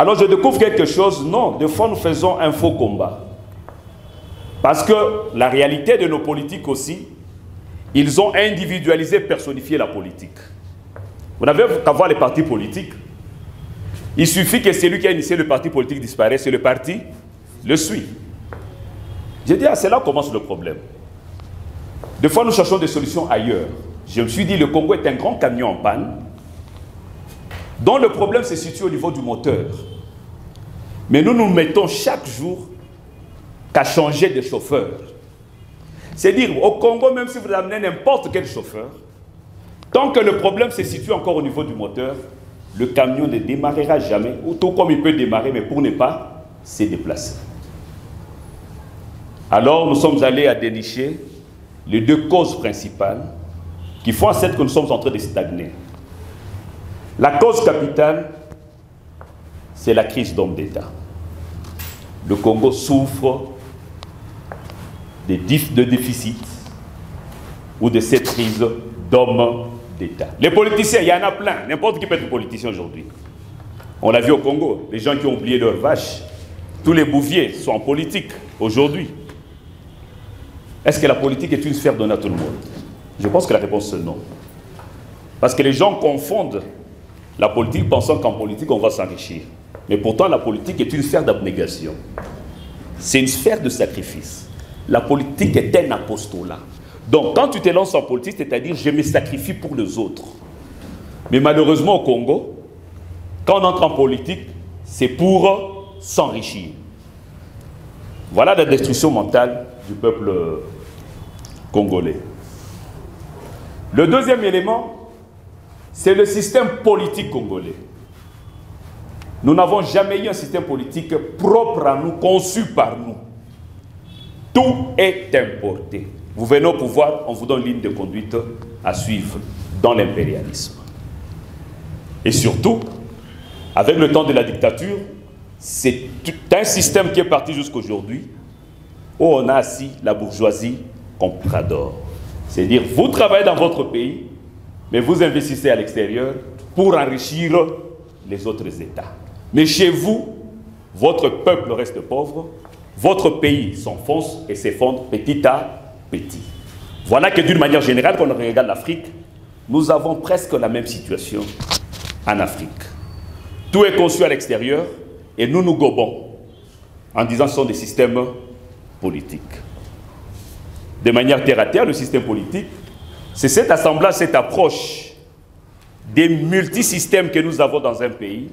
Alors je découvre quelque chose, non, des fois nous faisons un faux combat. Parce que la réalité de nos politiques aussi, ils ont individualisé, personnifié la politique. Vous n'avez qu'à voir les partis politiques. Il suffit que celui qui a initié le parti politique disparaisse et le parti le suit. J'ai dit, ah, c'est là où commence le problème. Des fois, nous cherchons des solutions ailleurs. Je me suis dit, le Congo est un grand camion en panne, dont le problème se situe au niveau du moteur. Mais nous nous mettons chaque jour qu'à changer de chauffeur. C'est-à-dire, au Congo, même si vous amenez n'importe quel chauffeur, tant que le problème se situe encore au niveau du moteur, le camion ne démarrera jamais, ou tout comme il peut démarrer, mais pour ne pas se déplacer. Alors, nous sommes allés à dénicher les deux causes principales qui font en sorte que nous sommes en train de stagner. La cause capitale, c'est la crise d'hommes d'État. Le Congo souffre de déficit ou de cette crise d'hommes d'État. Les politiciens, il y en a plein. N'importe qui peut être politicien aujourd'hui. On l'a vu au Congo. Les gens qui ont oublié leurs vaches. Tous les bouviers sont en politique aujourd'hui. Est-ce que la politique est une sphère donnée à tout le monde? Je pense que la réponse est non. Parce que les gens confondent la politique pensant qu'en politique on va s'enrichir. Mais pourtant la politique est une sphère d'abnégation. C'est une sphère de sacrifice. La politique est un apostolat. Donc quand tu te lances en politique, c'est-à-dire je me sacrifie pour les autres. Mais malheureusement au Congo, quand on entre en politique, c'est pour s'enrichir. Voilà la destruction mentale du peuple congolais. Le deuxième élément, c'est le système politique congolais. Nous n'avons jamais eu un système politique propre à nous, conçu par nous. Tout est importé. Vous venez au pouvoir, on vous donne une ligne de conduite à suivre dans l'impérialisme. Et surtout, avec le temps de la dictature, c'est un système qui est parti jusqu'aujourd'hui, où on a assis la bourgeoisie comprador. C'est-à-dire, vous travaillez dans votre pays, mais vous investissez à l'extérieur pour enrichir les autres États. Mais chez vous, votre peuple reste pauvre, votre pays s'enfonce et s'effondre petit à petit. Voilà que d'une manière générale, quand on regarde l'Afrique, nous avons presque la même situation en Afrique. Tout est conçu à l'extérieur et nous nous gobons en disant que ce sont des systèmes politiques. De manière terre à terre, le système politique, c'est cet assemblage, cette approche des multisystèmes que nous avons dans un pays,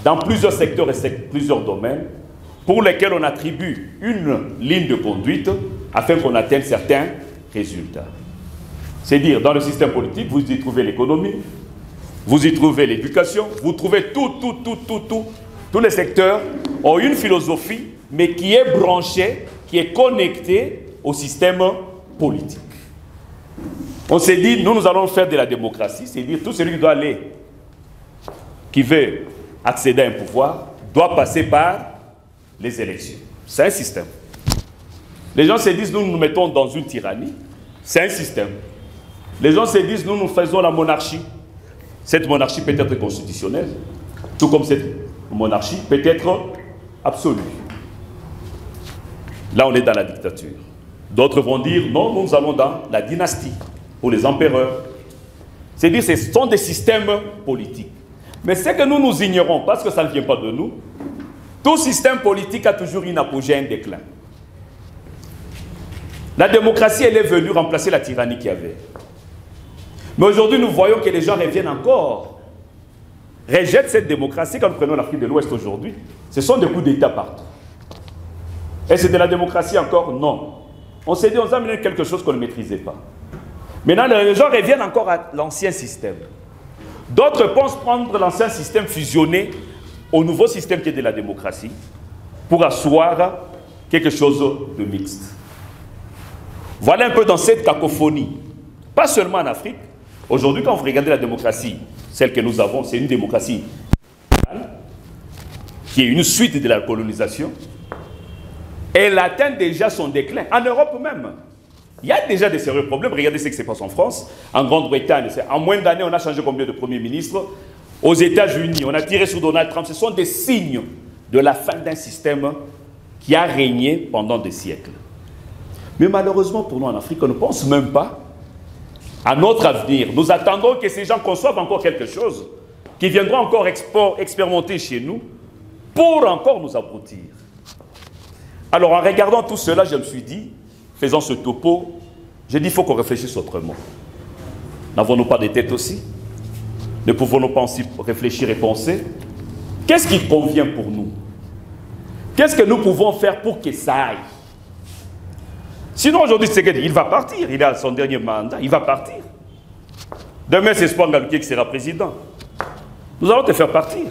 dans plusieurs secteurs et plusieurs domaines, pour lesquels on attribue une ligne de conduite afin qu'on atteigne certains résultats. C'est-à-dire, dans le système politique, vous y trouvez l'économie, vous y trouvez l'éducation, vous trouvez tous les secteurs ont une philosophie, mais qui est branchée, qui est connectée au système politique. On s'est dit, nous allons faire de la démocratie, c'est-à-dire tout celui qui doit aller, qui veut accéder à un pouvoir, doit passer par les élections. C'est un système. Les gens se disent, nous nous mettons dans une tyrannie. C'est un système. Les gens se disent, nous faisons la monarchie. Cette monarchie peut être constitutionnelle, tout comme cette monarchie peut être absolue. Là, on est dans la dictature. D'autres vont dire, non, nous allons dans la dynastie, pour les empereurs. C'est-à-dire, ce sont des systèmes politiques. Mais ce que nous ignorons, parce que ça ne vient pas de nous, tout système politique a toujours une apogée, un déclin. La démocratie, elle est venue remplacer la tyrannie qu'il y avait. Mais aujourd'hui, nous voyons que les gens reviennent encore, rejettent cette démocratie. Quand nous prenons l'Afrique de l'Ouest aujourd'hui, ce sont des coups d'État partout. Et c'est de la démocratie encore? Non. On s'est dit, on a amené quelque chose qu'on ne maîtrisait pas. Maintenant, les gens reviennent encore à l'ancien système. D'autres pensent prendre l'ancien système fusionné au nouveau système qui est de la démocratie pour asseoir quelque chose de mixte. Voilà un peu dans cette cacophonie. Pas seulement en Afrique. Aujourd'hui, quand vous regardez la démocratie, celle que nous avons, c'est une démocratie qui est une suite de la colonisation. Elle atteint déjà son déclin. En Europe même, il y a déjà des sérieux problèmes. Regardez ce qui se passe en France, en Grande-Bretagne. En moins d'années, on a changé combien de premiers ministres? aux États-Unis, on a tiré sur Donald Trump. Ce sont des signes de la fin d'un système qui a régné pendant des siècles. Mais malheureusement pour nous en Afrique, on ne pense même pas à notre avenir. Nous attendons que ces gens conçoivent encore quelque chose, qui viendront encore expérimenter chez nous pour encore nous abrutir. Alors en regardant tout cela, je me suis dit, faisant ce topo, j'ai dit il faut qu'on réfléchisse autrement. N'avons-nous pas de tête aussi? Ne pouvons-nous pas aussi réfléchir et penser? Qu'est-ce qui convient pour nous? Qu'est-ce que nous pouvons faire pour que ça aille? Sinon aujourd'hui, il va partir, il a son dernier mandat, il va partir. Demain, c'est Spangaluki qui sera président. Nous allons te faire partir.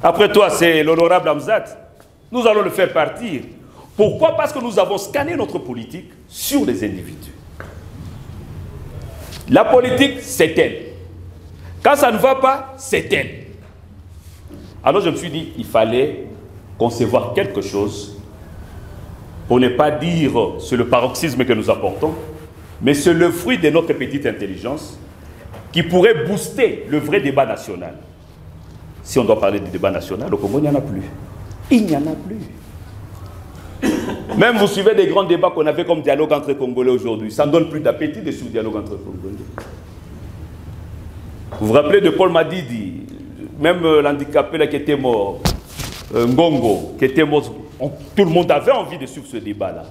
Après toi, c'est l'honorable Hamzat. Nous allons le faire partir. Pourquoi? Parce que nous avons scanné notre politique sur les individus. La politique, c'est elle. Quand ça ne va pas, c'est elle. Alors je me suis dit, il fallait concevoir quelque chose pour ne pas dire c'est le paroxysme que nous apportons, mais c'est le fruit de notre petite intelligence qui pourrait booster le vrai débat national. Si on doit parler du débat national, au Congo, il n'y en a plus. Il n'y en a plus. Même vous suivez des grands débats qu'on avait comme dialogue entre Congolais aujourd'hui. Ça ne donne plus d'appétit de suivre le dialogue entre Congolais. Vous vous rappelez de Paul Madidi, même l'handicapé là qui était mort, Ngongo, qui était mort. Tout le monde avait envie de suivre ce débat-là.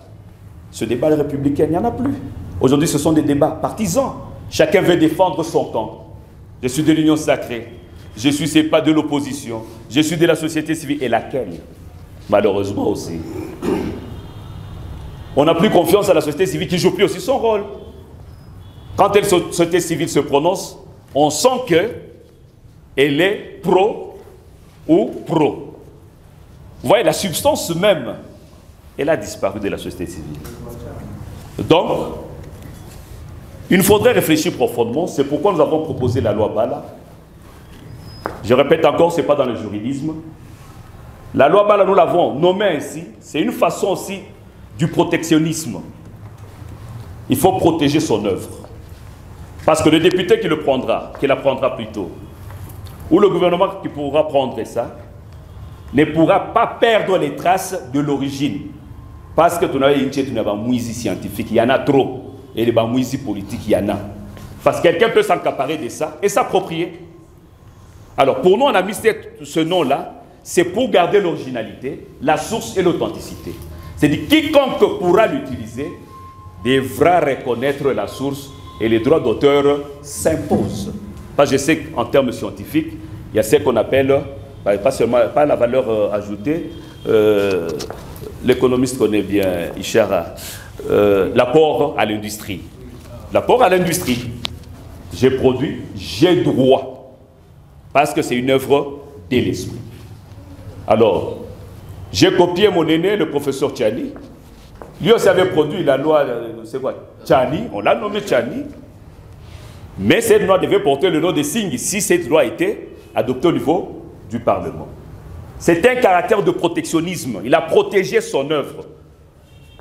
Ce débat républicain, il n'y en a plus. Aujourd'hui, ce sont des débats partisans. Chacun veut défendre son camp. Je suis de l'Union sacrée. Je suis, c'est pas de l'opposition. Je suis de la société civile. Et laquelle? Malheureusement aussi. On n'a plus confiance à la société civile qui joue plus aussi son rôle. Quand la société civile se prononce, on sent qu'elle est pro ou pro. Vous voyez, la substance même, elle a disparu de la société civile. Donc, il faudrait réfléchir profondément. C'est pourquoi nous avons proposé la loi Bala. Je répète encore, ce n'est pas dans le juridisme. La loi Bala, nous l'avons nommée ainsi. C'est une façon aussi du protectionnisme. Il faut protéger son œuvre. Parce que le député qui la prendra plutôt, ou le gouvernement qui pourra prendre ça, ne pourra pas perdre les traces de l'origine. Parce que tu n'as pas de mouisi scientifique, il y en a trop. Et les mouisi politiques, il y en a. Parce que quelqu'un peut s'accaparer de ça et s'approprier. Alors pour nous, on a mis ce nom-là, c'est pour garder l'originalité, la source et l'authenticité. C'est-à-dire quiconque pourra l'utiliser devra reconnaître la source et les droits d'auteur s'imposent. Parce que je sais qu'en termes scientifiques, il y a ce qu'on appelle, pas la valeur ajoutée, l'économiste connaît bien, Ishara, l'apport à l'industrie. L'apport à l'industrie. J'ai produit, j'ai droit. Parce que c'est une œuvre de l'esprit. Alors, j'ai copié mon aîné, le professeur Tchani. Lui aussi avait produit la loi, c'est quoi, Tchani, on l'a nommé Tchani. Mais cette loi devait porter le nom de Singh si cette loi était adoptée au niveau du Parlement. C'est un caractère de protectionnisme. Il a protégé son œuvre.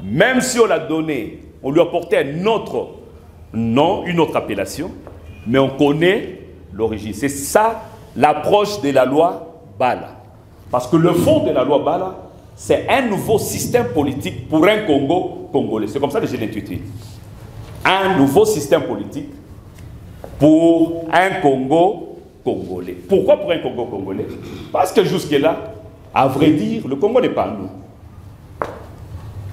Même si on l'a donné, on lui a porté un autre nom, une autre appellation, mais on connaît l'origine. C'est ça l'approche de la loi Bala. Parce que le fond de la loi Bala, c'est un nouveau système politique pour un Congo congolais. C'est comme ça que je l'intitule. Un nouveau système politique pour un Congo congolais. Pourquoi pour un Congo congolais? Parce que jusque-là, à vrai dire, le Congo n'est pas à nous.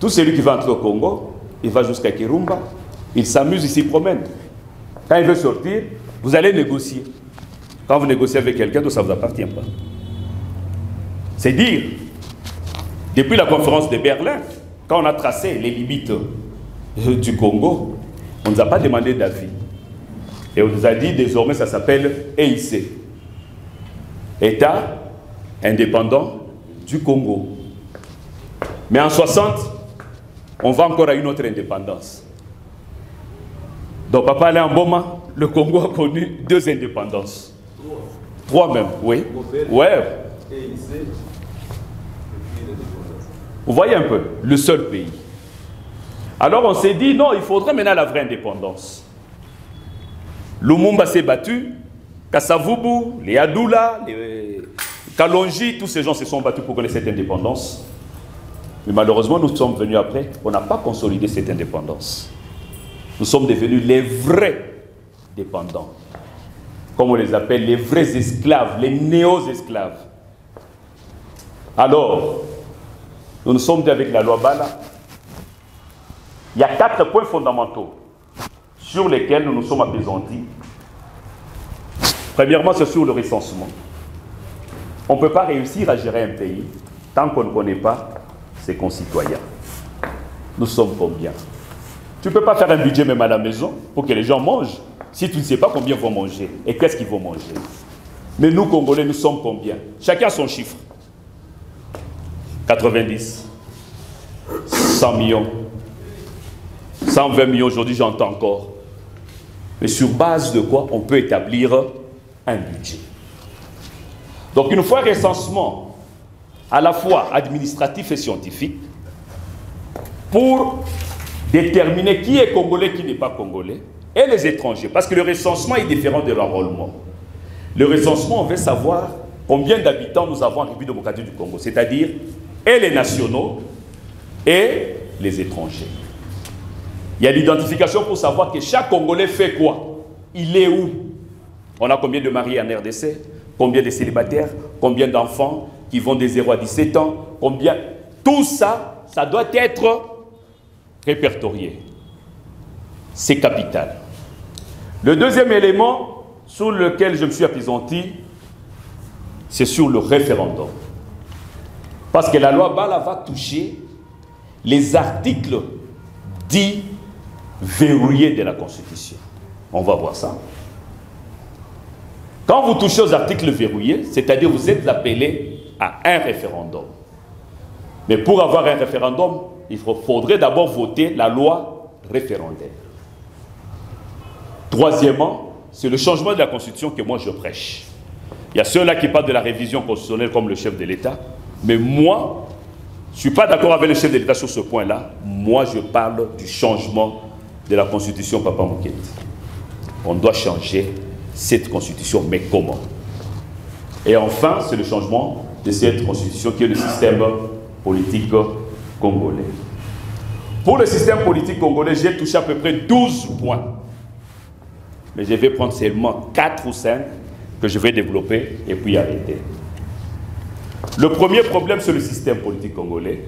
Tout celui qui va entrer au Congo, il va jusqu'à Kirumba, il s'amuse, il s'y promène. Quand il veut sortir, vous allez négocier. Quand vous négociez avec quelqu'un, tout ça ne vous appartient pas. C'est dire, depuis la conférence de Berlin, quand on a tracé les limites du Congo, on ne nous a pas demandé d'avis. Et on nous a dit, désormais, ça s'appelle EIC. État indépendant du Congo. Mais en 60, on va encore à une autre indépendance. Donc, Papa Alain Mboma, le Congo a connu 2 indépendances. 3 même, oui. Ouais. Vous voyez un peu, le seul pays. Alors on s'est dit, non, il faudrait maintenant la vraie indépendance. Lumumba s'est battu Kassavubu, les Adoula, les Kalonji, tous ces gens se sont battus pour connaître cette indépendance. Mais malheureusement, nous sommes venus après, on n'a pas consolidé cette indépendance. Nous sommes devenus les vrais dépendants. Comme on les appelle, les vrais esclaves, les néo-esclaves. Alors, nous nous sommes dit avec la loi Bala, il y a 4 points fondamentaux sur lesquels nous nous sommes apaisantis. Premièrement, c'est sur le recensement. On ne peut pas réussir à gérer un pays tant qu'on ne connaît pas ses concitoyens. Nous sommes combien? Tu ne peux pas faire un budget même à la maison pour que les gens mangent si tu ne sais pas combien vont manger et qu'est-ce qu'ils vont manger. Mais nous, Congolais, nous sommes combien? Chacun a son chiffre. 90, 100 millions, 120 millions, aujourd'hui j'entends encore. Mais sur base de quoi on peut établir un budget? Donc une fois recensement à la fois administratif et scientifique pour déterminer qui est congolais, qui n'est pas congolais, et les étrangers, parce que le recensement est différent de l'enrôlement. Le recensement, on veut savoir combien d'habitants nous avons en République démocratique du Congo, c'est-à-dire et les nationaux et les étrangers. Il y a l'identification pour savoir que chaque Congolais fait quoi? Il est où? On a combien de mariés en RDC? Combien de célibataires? Combien d'enfants qui vont de 0 à 17 ans? Combien? Tout ça, ça doit être répertorié. C'est capital. Le deuxième élément sur lequel je me suis apaisanti, c'est sur le référendum. Parce que la loi Bala va toucher les articles dits verrouillés de la Constitution. On va voir ça. Quand vous touchez aux articles verrouillés, c'est-à-dire vous êtes appelé à un référendum. Mais pour avoir un référendum, il faudrait d'abord voter la loi référendaire. Troisièmement, c'est le changement de la Constitution que moi je prêche. Il y a ceux-là qui parlent de la révision constitutionnelle comme le chef de l'État. Mais moi, je ne suis pas d'accord avec le chef de l'État sur ce point-là. Moi, je parle du changement de la Constitution, Papa Moukete. On doit changer cette Constitution, mais comment? Et enfin, c'est le changement de cette Constitution qui est le système politique congolais. Pour le système politique congolais, j'ai touché à peu près 12 points. Mais je vais prendre seulement 4 ou 5 que je vais développer et puis arrêter. Le premier problème, c'est le système politique congolais.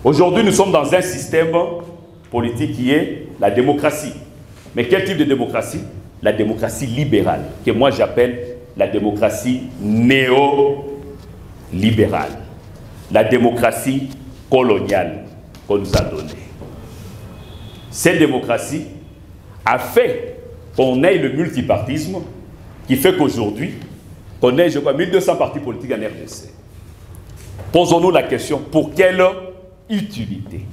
Aujourd'hui, nous sommes dans un système politique qui est la démocratie. Mais quel type de démocratie? La démocratie libérale, que moi j'appelle la démocratie néo-libérale. La démocratie coloniale qu'on nous a donnée. Cette démocratie a fait qu'on ait le multipartisme qui fait qu'aujourd'hui, on ait, je crois, 1200 partis politiques en RDC. Posons-nous la question, pour quelle utilité?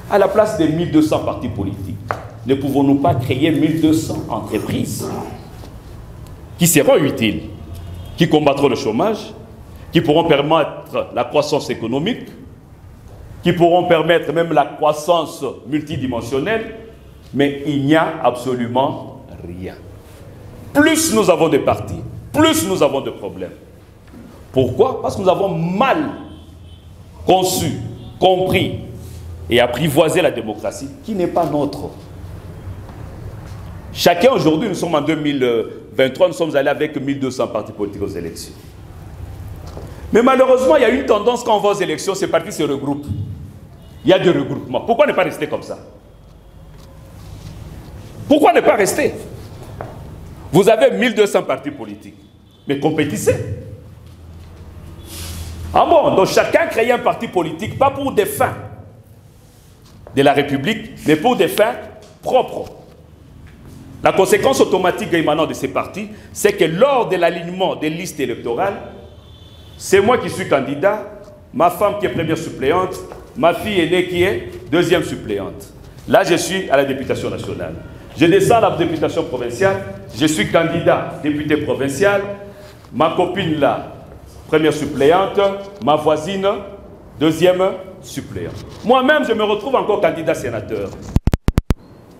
À la place des 1200 partis politiques, ne pouvons-nous pas créer 1200 entreprises qui seront utiles, qui combattront le chômage, qui pourront permettre la croissance économique, qui pourront permettre même la croissance multidimensionnelle, mais il n'y a absolument rien. Plus nous avons de partis, plus nous avons de problèmes. Pourquoi? Parce que nous avons mal conçu, compris et apprivoisé la démocratie qui n'est pas nôtre. Chacun aujourd'hui, nous sommes en 2023, nous sommes allés avec 1200 partis politiques aux élections. Mais malheureusement, il y a une tendance quand on va aux élections, ces partis se regroupent. Il y a des regroupements. Pourquoi ne pas rester comme ça? Pourquoi ne pas rester? Vous avez 1200 partis politiques, mais compétissez. Ah bon, donc chacun crée un parti politique, pas pour des fins de la République, mais pour des fins propres. La conséquence automatique émanant de ces partis, c'est que lors de l'alignement des listes électorales, c'est moi qui suis candidat, ma femme qui est première suppléante, ma fille aînée qui est deuxième suppléante. Là, je suis à la députation nationale. Je descends à la députation provinciale, je suis candidat député provincial, ma copine là, première suppléante, ma voisine, deuxième suppléante. Moi-même, je me retrouve encore candidat sénateur.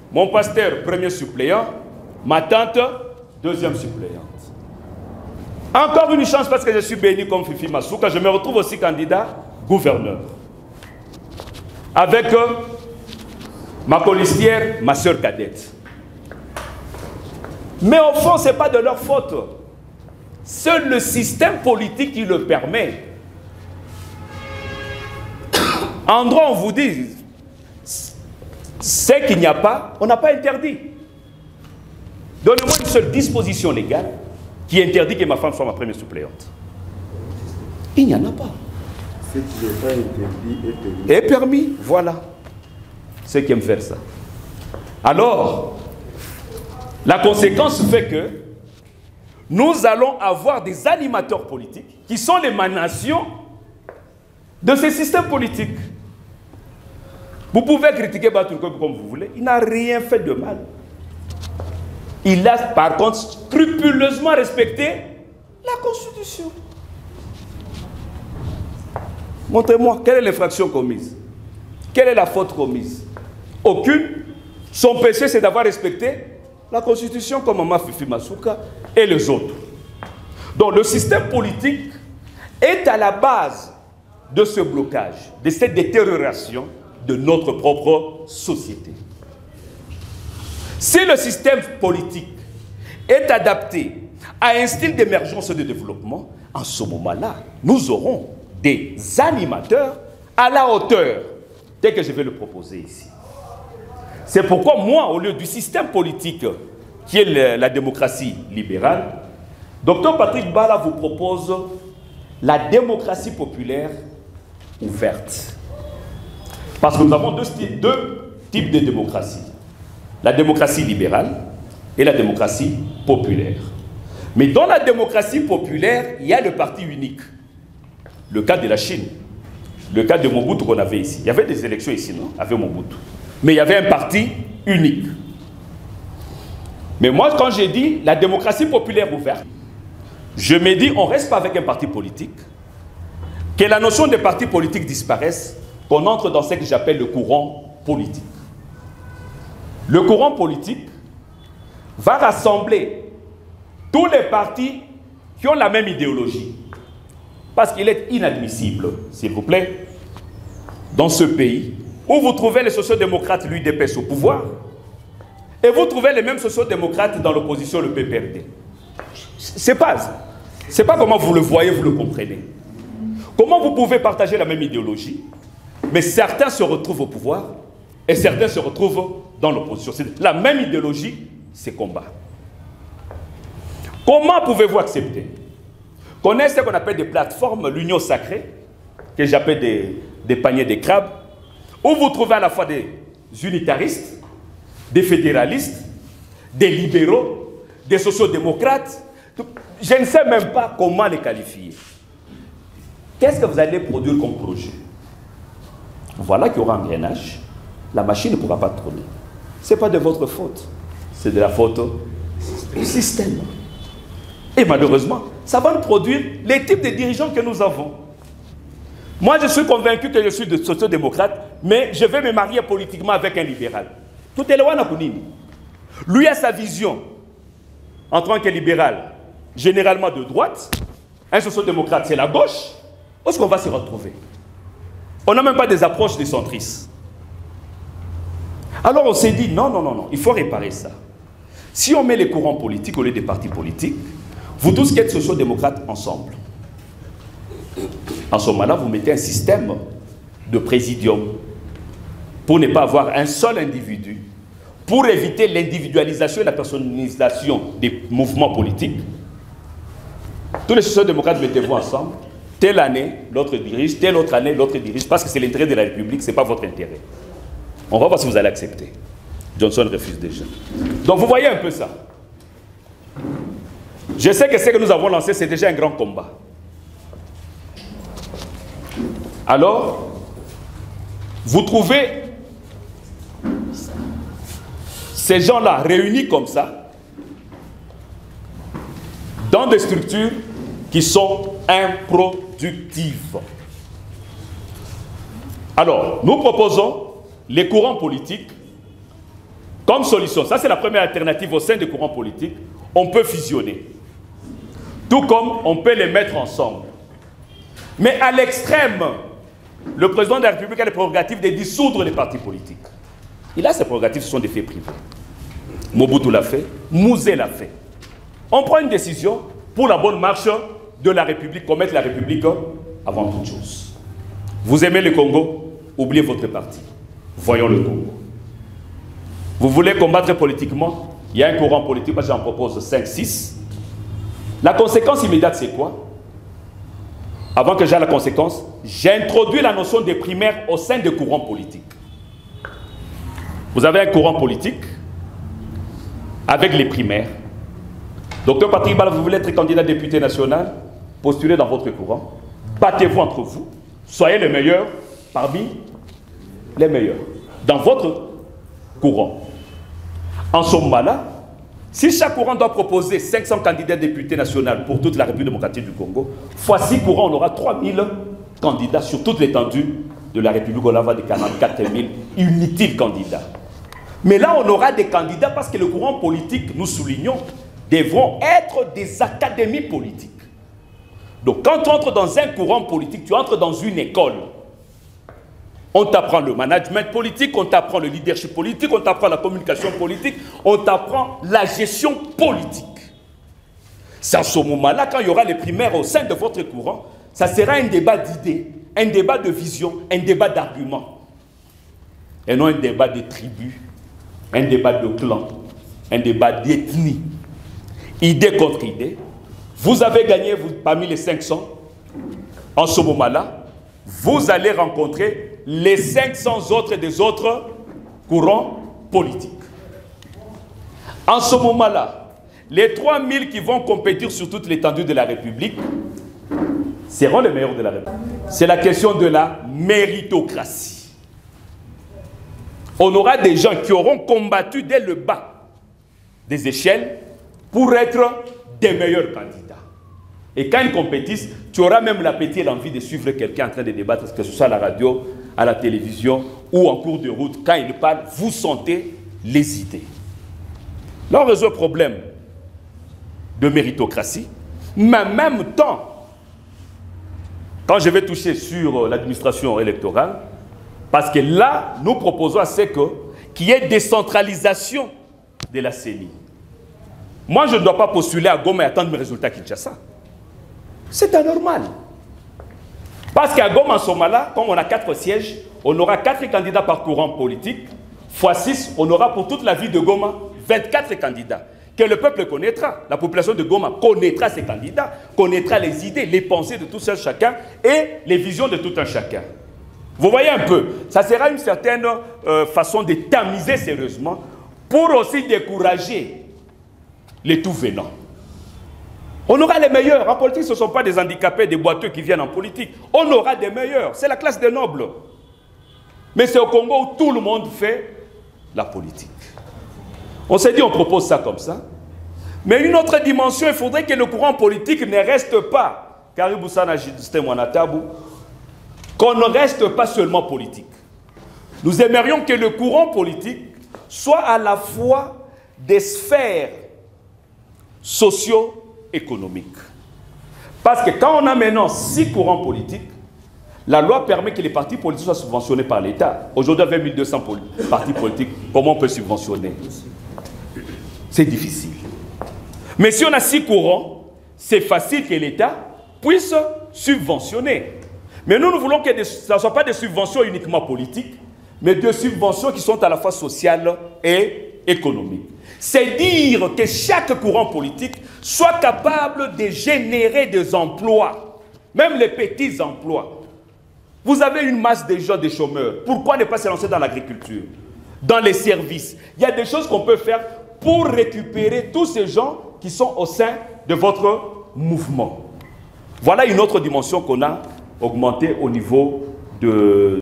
Mon pasteur, premier suppléant, ma tante, deuxième suppléante. Encore une chance parce que je suis béni comme Fifi Masuka, je me retrouve aussi candidat gouverneur. Avec ma colistière, ma soeur cadette. Mais au fond, ce n'est pas de leur faute. Seul le système politique qui le permet. En droit, on vous dit, c'est qu'il n'y a pas, on n'a pas interdit. Donnez-moi une seule disposition légale qui interdit que ma femme soit ma première suppléante. Il n'y en a pas. Ce qui n'est pas interdit est permis. Est permis, voilà. Ceux qui aiment faire ça. Alors, la conséquence fait que nous allons avoir des animateurs politiques qui sont l'émanation de ces systèmes politiques. Vous pouvez critiquer Baturko comme vous voulez, il n'a rien fait de mal. Il a par contre scrupuleusement respecté la Constitution. Montrez-moi, quelle est l'infraction commise? Quelle est la faute commise? Aucune. Son péché, c'est d'avoir respecté la Constitution comme Mama Fifi Masuka et les autres. Donc le système politique est à la base de ce blocage, de cette détérioration de notre propre société. Si le système politique est adapté à un style d'émergence et de développement, en ce moment-là, nous aurons des animateurs à la hauteur, tel que je vais le proposer ici. C'est pourquoi moi, au lieu du système politique qui est la démocratie libérale, Dr Patrick Bala vous propose la démocratie populaire ouverte. Parce que nous avons deux types de démocratie. La démocratie libérale et la démocratie populaire. Mais dans la démocratie populaire, il y a le parti unique. Le cas de la Chine, le cas de Mobutu qu'on avait ici. Il y avait des élections ici, non? Avec Mobutu. Mais il y avait un parti unique. Mais moi, quand j'ai dit la démocratie populaire ouverte, je me dis, on ne reste pas avec un parti politique, que la notion de parti politique disparaisse, qu'on entre dans ce que j'appelle le courant politique. Le courant politique va rassembler tous les partis qui ont la même idéologie. Parce qu'il est inadmissible, s'il vous plaît, dans ce pays, où vous trouvez les sociodémocrates, l'UDPS au pouvoir, et vous trouvez les mêmes sociodémocrates dans l'opposition, le PPRD. C'est pas comment vous le voyez, vous le comprenez. Comment vous pouvez partager la même idéologie, mais certains se retrouvent au pouvoir, et certains se retrouvent dans l'opposition. C'est la même idéologie, c'est combat. Comment pouvez-vous accepter qu'on ait ce qu'on appelle des plateformes, l'union sacrée, que j'appelle des paniers de crabes, où vous trouvez à la fois des unitaristes, des fédéralistes, des libéraux, des sociodémocrates. Je ne sais même pas comment les qualifier. Qu'est-ce que vous allez produire comme projet? Voilà qu'il y aura un engrenage. La machine ne pourra pas tourner. Ce n'est pas de votre faute. C'est de la faute du système. Et malheureusement, ça va nous produire les types de dirigeants que nous avons. Moi, je suis convaincu que je suis de sociodémocrate, mais je vais me marier politiquement avec un libéral. Tout est loin. Lui a sa vision en tant que libéral, généralement de droite. Un sociodémocrate, c'est la gauche. Où est-ce qu'on va se retrouver? On n'a même pas des approches des centristes. Alors on s'est dit, non, il faut réparer ça. Si on met les courants politiques au lieu des partis politiques, vous tous qui êtes sociodémocrates ensemble, en ce moment-là, vous mettez un système de présidium pour ne pas avoir un seul individu, pour éviter l'individualisation et la personnalisation des mouvements politiques. Tous les sociodémocrates, mettez-vous ensemble. Telle année, l'autre dirige, telle autre année, l'autre dirige, parce que c'est l'intérêt de la République, ce n'est pas votre intérêt. On va voir si vous allez accepter. Johnson refuse déjà. Donc vous voyez un peu ça. Je sais que ce que nous avons lancé, c'est déjà un grand combat. Alors, vous trouvez ces gens-là réunis comme ça, dans des structures qui sont improductives. Alors, nous proposons les courants politiques Comme solution, ça c'est la première alternative au sein des courants politiques, on peut fusionner. Tout comme on peut les mettre ensemble. Mais à l'extrême, le président de la République a les prérogatives de dissoudre les partis politiques. Il a ses prérogatives, ce sont des faits privés. Mobutu l'a fait, Mouzé l'a fait. On prend une décision pour la bonne marche de la République, qu'on mette la République avant toute chose. Vous aimez le Congo, oubliez votre parti. Voyons le Congo. Vous voulez combattre politiquement, il y a un courant politique, moi j'en propose 5, 6. La conséquence immédiate, c'est quoi? Avant que j'aie la conséquence, j'ai introduit la notion des primaires au sein des courants politiques. Vous avez un courant politique avec les primaires. Docteur Patrick Bala, vous voulez être candidat député national? Postulez dans votre courant. Battez-vous entre vous. Soyez les meilleurs parmi les meilleurs. Dans votre courant. En ce moment-là, si chaque courant doit proposer 500 candidats députés nationaux pour toute la République démocratique du Congo, fois 6 courants, on aura 3000 candidats sur toute l'étendue de la République. On va de 44 000 inutiles candidats. Mais là, on aura des candidats parce que le courant politique, nous soulignons, devront être des académies politiques. Donc, quand tu entres dans un courant politique, tu entres dans une école. On t'apprend le management politique, on t'apprend le leadership politique, on t'apprend la communication politique, on t'apprend la gestion politique. C'est à ce moment-là, quand il y aura les primaires au sein de votre courant, ça sera un débat d'idées, un débat de vision, un débat d'arguments. Et non un débat de tribus, un débat de clans, un débat d'ethnie. Idée contre idée. Vous avez gagné parmi les 500. En ce moment-là, vous allez rencontrer les 500 autres des autres courants politiques. En ce moment-là, les 3000 qui vont compétir sur toute l'étendue de la République seront les meilleurs de la République. C'est la question de la méritocratie. On aura des gens qui auront combattu dès le bas des échelles pour être des meilleurs candidats. Et quand ils compétissent, tu auras même l'appétit et l'envie de suivre quelqu'un en train de débattre, que ce soit à la radio, à la télévision ou en cours de route. Quand il parle, vous sentez les idées. Là, on résout le problème de méritocratie, mais en même temps, quand je vais toucher sur l'administration électorale, parce que là, nous proposons à ce qu'il y ait décentralisation de la CENI. Moi, je ne dois pas postuler à Goma et attendre mes résultats à Kinshasa. C'est anormal. Parce qu'à Goma, en Somalia, comme on a 4 sièges, on aura 4 candidats par courant politique. Fois 6, on aura pour toute la vie de Goma 24 candidats. Que le peuple connaîtra. La population de Goma connaîtra ses candidats, connaîtra les idées, les pensées de tout un chacun et les visions de tout un chacun. Vous voyez un peu, ça sera une certaine façon de tamiser sérieusement pour aussi décourager les tout venants. On aura les meilleurs. En politique, ce ne sont pas des handicapés, des boiteux qui viennent en politique. On aura des meilleurs. C'est la classe des nobles. Mais c'est au Congo où tout le monde fait la politique. On s'est dit, on propose ça comme ça. Mais une autre dimension, il faudrait que le courant politique ne reste pas, Caribou Sana Justin Mwanatabu, qu'on ne reste pas seulement politique. Nous aimerions que le courant politique soit à la fois des sphères socio-économiques. Parce que quand on a maintenant 6 courants politiques, la loi permet que les partis politiques soient subventionnés par l'État. Aujourd'hui, avec 1200 partis politiques, comment on peut subventionner? C'est difficile. Mais si on a 6 courants, c'est facile que l'État puisse subventionner. Mais nous voulons que ce ne soit pas des subventions uniquement politiques, mais des subventions qui sont à la fois sociales et économiques. C'est dire que chaque courant politique soit capable de générer des emplois, même les petits emplois. Vous avez une masse de gens, des chômeurs. Pourquoi ne pas se lancer dans l'agriculture, dans les services? Il y a des choses qu'on peut faire pour récupérer tous ces gens qui sont au sein de votre mouvement. Voilà une autre dimension qu'on a augmentée au niveau de...